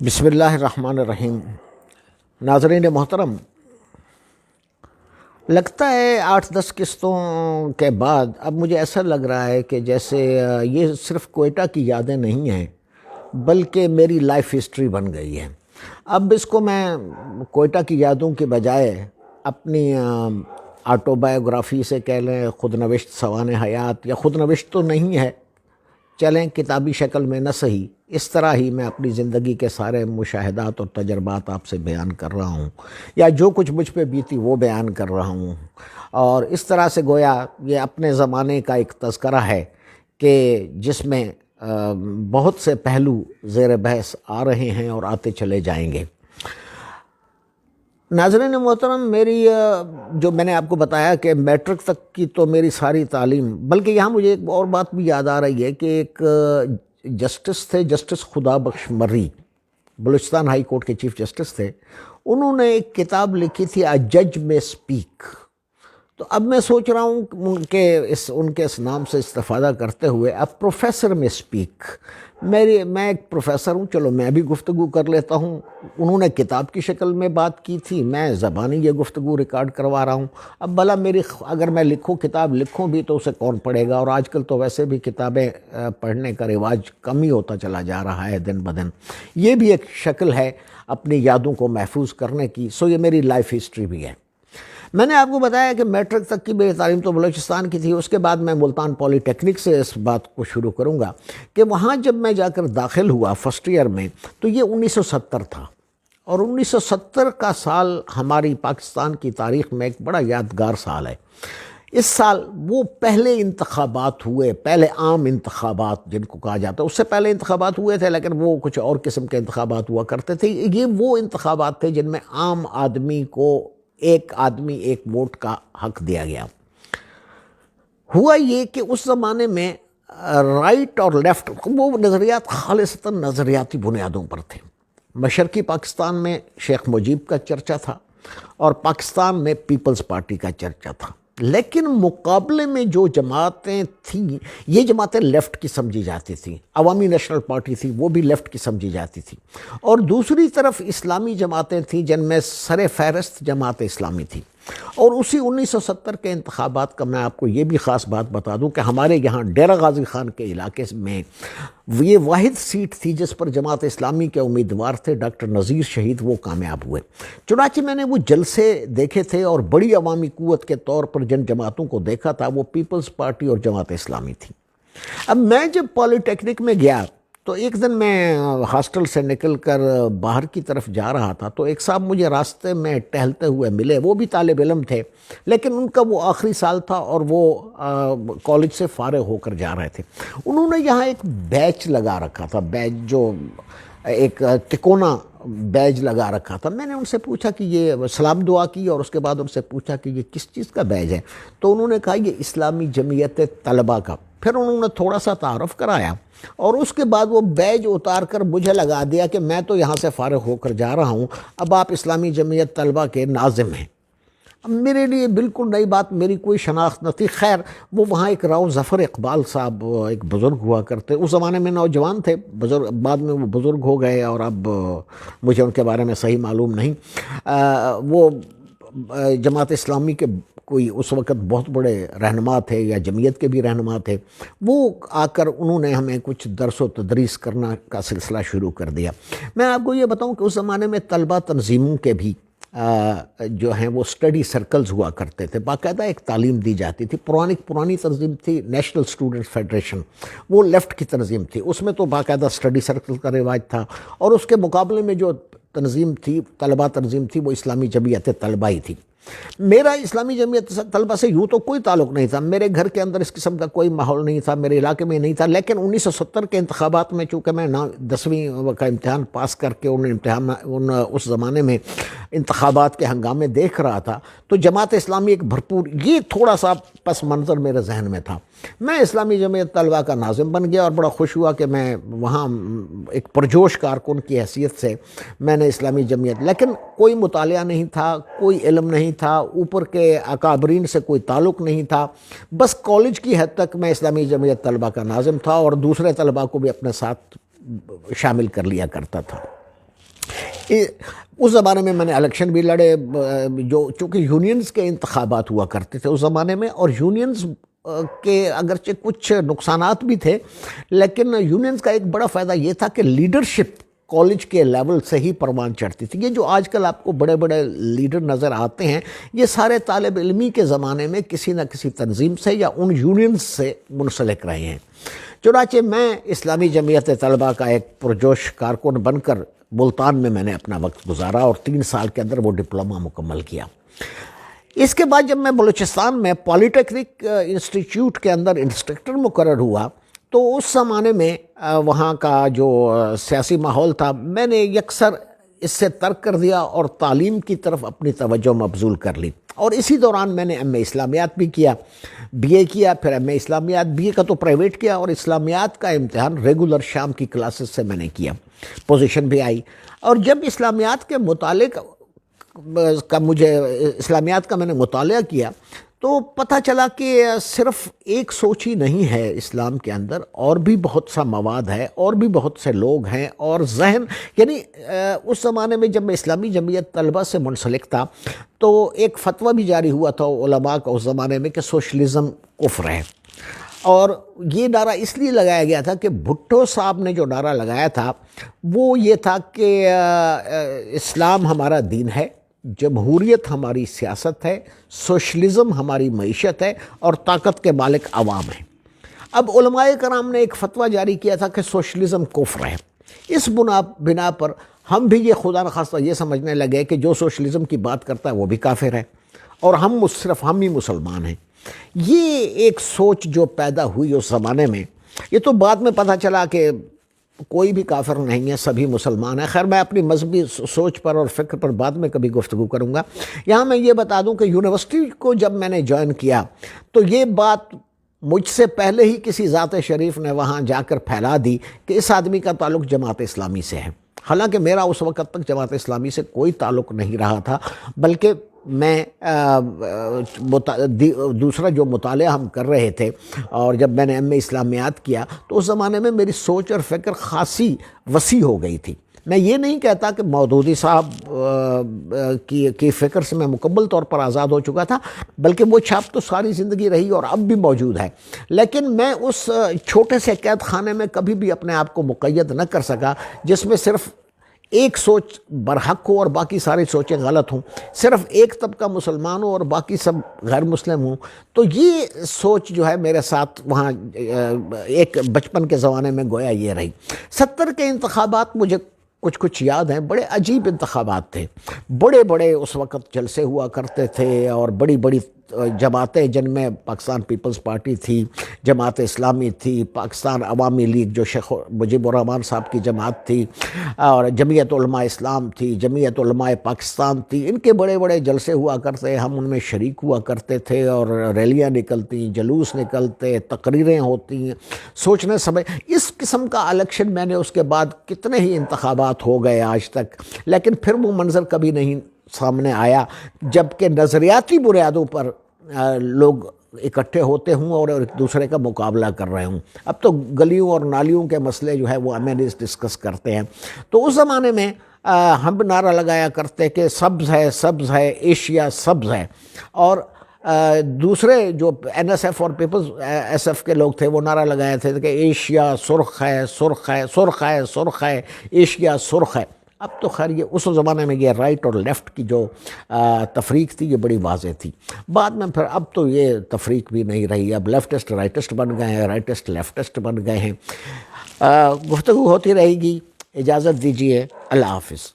بسم اللہ الرحمن الرحیم۔ ناظرین محترم، لگتا ہے 8-10 قسطوں کے بعد اب مجھے ایسا لگ رہا ہے کہ جیسے یہ صرف کوئٹہ کی یادیں نہیں ہیں بلکہ میری لائف ہسٹری بن گئی ہے۔ اب اس کو میں کوئٹہ کی یادوں کے بجائے اپنی آٹو بایوگرافی سے کہہ لیں، خود نوشت سوانح حیات، یا خود نوشت تو نہیں ہے، چلیں کتابی شکل میں نہ صحیح، اس طرح ہی میں اپنی زندگی کے سارے مشاہدات اور تجربات آپ سے بیان کر رہا ہوں، یا جو کچھ مجھ پہ بیتی وہ بیان کر رہا ہوں، اور اس طرح سے گویا یہ اپنے زمانے کا ایک تذکرہ ہے کہ جس میں بہت سے پہلو زیر بحث آ رہے ہیں اور آتے چلے جائیں گے۔ ناظرین محترم، میری جو میں نے آپ کو بتایا کہ میٹرک تک کی تو میری ساری تعلیم، بلکہ یہاں مجھے ایک اور بات بھی یاد آ رہی ہے کہ ایک جسٹس تھے، جسٹس خدا بخش مرری، بلوچستان ہائی کورٹ کے چیف جسٹس تھے، انہوں نے ایک کتاب لکھی تھی اے جج میں اسپیک۔ تو اب میں سوچ رہا ہوں کہ ان کے اس نام سے استفادہ کرتے ہوئے اب پروفیسر میں اسپیک، میں ایک پروفیسر ہوں، چلو میں بھی گفتگو کر لیتا ہوں۔ انہوں نے کتاب کی شکل میں بات کی تھی، میں زبانی یہ گفتگو ریکارڈ کروا رہا ہوں۔ اب بھلا اگر میں کتاب لکھوں بھی تو اسے کون پڑھے گا؟ اور آج کل تو ویسے بھی کتابیں پڑھنے کا رواج کم ہی ہوتا چلا جا رہا ہے دن بدن۔ یہ بھی ایک شکل ہے اپنی یادوں کو محفوظ کرنے کی، سو یہ میری لائف ہسٹری بھی ہے۔ میں نے آپ کو بتایا کہ میٹرک تک کی میری تعلیم تو بلوچستان کی تھی، اس کے بعد میں ملتان پولی ٹیکنک سے اس بات کو شروع کروں گا کہ وہاں جب میں جا کر داخل ہوا فرسٹ ایئر میں تو یہ 1970 تھا، اور 1970 کا سال ہماری پاکستان کی تاریخ میں ایک بڑا یادگار سال ہے۔ اس سال وہ پہلے انتخابات ہوئے، پہلے عام انتخابات جن کو کہا جاتا ہے، اس سے پہلے انتخابات ہوئے تھے لیکن وہ کچھ اور قسم کے انتخابات ہوا کرتے تھے۔ یہ وہ انتخابات تھے جن میں عام آدمی کو ایک آدمی ایک ووٹ کا حق دیا گیا۔ ہوا یہ کہ اس زمانے میں رائٹ اور لیفٹ وہ نظریات خالصتاً نظریاتی بنیادوں پر تھے۔ مشرقی پاکستان میں شیخ مجیب کا چرچا تھا اور پاکستان میں پیپلز پارٹی کا چرچا تھا، لیکن مقابلے میں جو جماعتیں تھیں یہ جماعتیں لیفٹ کی سمجھی جاتی تھیں۔ عوامی نیشنل پارٹی تھی، وہ بھی لیفٹ کی سمجھی جاتی تھی، اور دوسری طرف اسلامی جماعتیں تھیں جن میں سر فہرست جماعت اسلامی تھی۔ اور اسی 1970 کے انتخابات کا میں آپ کو یہ بھی خاص بات بتا دوں کہ ہمارے یہاں ڈیرہ غازی خان کے علاقے میں یہ واحد سیٹ تھی جس پر جماعت اسلامی کے امیدوار تھے ڈاکٹر نذیر شہید، وہ کامیاب ہوئے۔ چنانچہ میں نے وہ جلسے دیکھے تھے اور بڑی عوامی قوت کے طور پر جن جماعتوں کو دیکھا تھا وہ پیپلز پارٹی اور جماعت اسلامی تھی۔ اب میں جب پولی ٹیکنک میں گیا تو ایک دن میں ہاسٹل سے نکل کر باہر کی طرف جا رہا تھا تو ایک صاحب مجھے راستے میں ٹہلتے ہوئے ملے، وہ بھی طالب علم تھے لیکن ان کا وہ آخری سال تھا اور وہ کالج سے فارغ ہو کر جا رہے تھے۔ انہوں نے یہاں ایک بیچ لگا رکھا تھا، بیچ جو ایک تکونا بیج لگا رکھا تھا۔ میں نے ان سے پوچھا کہ یہ سلام دعا کی اور اس کے بعد ان سے پوچھا کہ یہ کس چیز کا بیج ہے، تو انہوں نے کہا یہ اسلامی جمعیت طلبہ کا۔ پھر انہوں نے تھوڑا سا تعارف کرایا اور اس کے بعد وہ بیج اتار کر مجھے لگا دیا کہ میں تو یہاں سے فارغ ہو کر جا رہا ہوں، اب آپ اسلامی جمعیت طلبہ کے ناظم ہیں۔ اب میرے لیے بالکل نئی بات، میری کوئی شناخت نہ تھی۔ خیر وہ وہاں ایک راؤ ظفر اقبال صاحب ایک بزرگ ہوا کرتے، اس زمانے میں نوجوان تھے، بعد میں وہ بزرگ ہو گئے اور اب مجھے ان کے بارے میں صحیح معلوم نہیں۔ وہ جماعت اسلامی کے کوئی اس وقت بہت بڑے رہنما تھے یا جمعیت کے بھی رہنما تھے۔ وہ آ کر انہوں نے ہمیں کچھ درس و تدریس کرنا کا سلسلہ شروع کر دیا۔ میں آپ کو یہ بتاؤں کہ اس زمانے میں طلبہ تنظیموں کے بھی جو ہیں وہ اسٹڈی سرکلز ہوا کرتے تھے، باقاعدہ ایک تعلیم دی جاتی تھی۔ پرانی تنظیم تھی نیشنل اسٹوڈنٹ فیڈریشن، وہ لیفٹ کی تنظیم تھی، اس میں تو باقاعدہ اسٹڈی سرکل کا رواج تھا، اور اس کے مقابلے میں جو تنظیم تھی طلبہ تنظیم تھی وہ اسلامی جمعیت طلبہ ہی تھی۔ میرا اسلامی جمعیت طلبہ سے یوں تو کوئی تعلق نہیں تھا، میرے گھر کے اندر اس قسم کا کوئی ماحول نہیں تھا، میرے علاقے میں نہیں تھا، لیکن 1970 کے انتخابات میں چونکہ میں 10ویں کا امتحان پاس کر کے اس زمانے میں انتخابات کے ہنگامے دیکھ رہا تھا تو جماعت اسلامی ایک بھرپور، یہ تھوڑا سا پس منظر میرے ذہن میں تھا۔ میں اسلامی جمعیت طلبہ کا ناظم بن گیا اور بڑا خوش ہوا کہ میں وہاں ایک پرجوش کارکن کی حیثیت سے میں نے اسلامی جمعیت، لیکن کوئی مطالعہ نہیں تھا، کوئی علم نہیں تھا، اوپر کے اکابرین سے کوئی تعلق نہیں تھا، بس کالج کی حد تک میں اسلامی جمعیت طلبہ کا ناظم تھا اور دوسرے طلبہ کو بھی اپنے ساتھ شامل کر لیا کرتا تھا۔ اس زمانے میں میں نے الیکشن بھی لڑے، جو چونکہ یونینز کے انتخابات ہوا کرتے تھے اس زمانے میں، اور یونینز کے اگرچہ کچھ نقصانات بھی تھے، لیکن یونینز کا ایک بڑا فائدہ یہ تھا کہ لیڈرشپ کالج کے لیول سے ہی پروان چڑھتی تھی۔ یہ جو آج کل آپ کو بڑے بڑے لیڈر نظر آتے ہیں، یہ سارے طالب علمی کے زمانے میں کسی نہ کسی تنظیم سے یا ان یونینز سے منسلک رہے ہیں۔ چنانچہ میں اسلامی جمعیت طلبہ کا ایک پرجوش کارکن بن کر ملتان میں نے اپنا وقت گزارا اور 3 سال کے اندر وہ ڈپلومہ مکمل کیا۔ اس کے بعد جب میں بلوچستان میں پالی ٹیکنک انسٹیٹیوٹ کے اندر انسٹرکٹر مقرر ہوا، تو اس زمانے میں وہاں کا جو سیاسی ماحول تھا، میں نے یکسر اس سے ترک کر دیا اور تعلیم کی طرف اپنی توجہ مبذول کر لی، اور اسی دوران میں نے ایم اے اسلامیات بھی کیا، بی اے کیا، پھر ایم اے اسلامیات بی اے کا تو پرائیویٹ کیا، اور اسلامیات کا امتحان ریگولر شام کی کلاسز سے میں نے کیا، پوزیشن بھی آئی۔ اور جب اسلامیات کے مطالعے کا اسلامیات کا میں نے مطالعہ کیا، تو پتہ چلا کہ صرف ایک سوچ ہی نہیں ہے اسلام کے اندر، اور بھی بہت سا مواد ہے، اور بھی بہت سے لوگ ہیں، اور ذہن، یعنی اس زمانے میں جب میں اسلامی جمعیت طلبہ سے منسلک تھا تو ایک فتویٰ بھی جاری ہوا تھا علماء کا اس زمانے میں کہ سوشلزم کفر ہے، اور یہ نعرہ اس لیے لگایا گیا تھا کہ بھٹو صاحب نے جو نعرہ لگایا تھا وہ یہ تھا کہ اسلام ہمارا دین ہے، جمہوریت ہماری سیاست ہے، سوشلزم ہماری معیشت ہے، اور طاقت کے مالک عوام ہیں۔ اب علماء کرام نے ایک فتویٰ جاری کیا تھا کہ سوشلزم کفر ہے۔ اس بنا پر ہم بھی یہ خدا نخواستہ یہ سمجھنے لگے کہ جو سوشلزم کی بات کرتا ہے وہ بھی کافر ہے، اور صرف ہم ہی مسلمان ہیں۔ یہ ایک سوچ جو پیدا ہوئی اس زمانے میں، یہ تو بعد میں پتہ چلا کہ کوئی بھی کافر نہیں ہے، سبھی مسلمان ہیں۔ خیر، میں اپنی مذہبی سوچ پر اور فکر پر بعد میں کبھی گفتگو کروں گا۔ یہاں میں یہ بتا دوں کہ یونیورسٹی کو جب میں نے جوائن کیا تو یہ بات مجھ سے پہلے ہی کسی ذات شریف نے وہاں جا کر پھیلا دی کہ اس آدمی کا تعلق جماعت اسلامی سے ہے، حالانکہ میرا اس وقت تک جماعت اسلامی سے کوئی تعلق نہیں رہا تھا، بلکہ میں دوسرا جو مطالعہ ہم کر رہے تھے، اور جب میں نے ایم اے اسلامیات کیا تو اس زمانے میں میری سوچ اور فکر خاصی وسیع ہو گئی تھی۔ میں یہ نہیں کہتا کہ مودودی صاحب کی فکر سے میں مکمل طور پر آزاد ہو چکا تھا، بلکہ وہ چھاپ تو ساری زندگی رہی اور اب بھی موجود ہے، لیکن میں اس چھوٹے سے قید خانے میں کبھی بھی اپنے آپ کو مقید نہ کر سکا جس میں صرف ایک سوچ برحق ہو اور باقی ساری سوچیں غلط ہوں، صرف ایک طبقہ مسلمان ہو اور باقی سب غیر مسلم ہوں۔ تو یہ سوچ جو ہے میرے ساتھ وہاں ایک بچپن کے زمانے میں گویا یہ رہی۔ 70 کے انتخابات مجھے کچھ یاد ہیں، بڑے عجیب انتخابات تھے، بڑے اس وقت جلسے ہوا کرتے تھے، اور بڑی جماعتیں جن میں پاکستان پیپلز پارٹی تھی، جماعت اسلامی تھی، پاکستان عوامی لیگ جو شیخ مجیب الرحمان صاحب کی جماعت تھی، اور جمعیت علماء اسلام تھی، جمعیت علماء پاکستان تھی، ان کے بڑے جلسے ہوا کرتے، ہم ان میں شریک ہوا کرتے تھے، اور ریلیاں نکلتی، جلوس نکلتے، تقریریں ہوتی، سوچنے سمجھ اس قسم کا الیکشن میں نے اس کے بعد کتنے ہی انتخابات ہو گئے آج تک، لیکن پھر وہ منظر کبھی نہیں سامنے آیا جبکہ نظریاتی بنیادوں پر لوگ اکٹھے ہوتے ہوں اور ایک دوسرے کا مقابلہ کر رہے ہوں۔ اب تو گلیوں اور نالیوں کے مسئلے جو ہے وہ ایم این ایز ڈسکس کرتے ہیں۔ تو اس زمانے میں ہم نعرہ لگایا کرتے کہ سبز ہے ایشیا سبز ہے، اور دوسرے جو این ایس ایف اور پیپلز ایس ایف کے لوگ تھے وہ نعرہ لگائے تھے کہ ایشیا سرخ ہے ایشیا سرخ ہے۔ اب تو خیر یہ اس زمانے میں یہ رائٹ اور لیفٹ کی جو تفریق تھی یہ بڑی واضح تھی، بعد میں پھر اب تو یہ تفریق بھی نہیں رہی، اب لیفٹسٹ رائٹسٹ بن گئے ہیں، رائٹسٹ لیفٹسٹ بن گئے ہیں۔ گفتگو ہوتی رہے گی، اجازت دیجیے، اللہ حافظ۔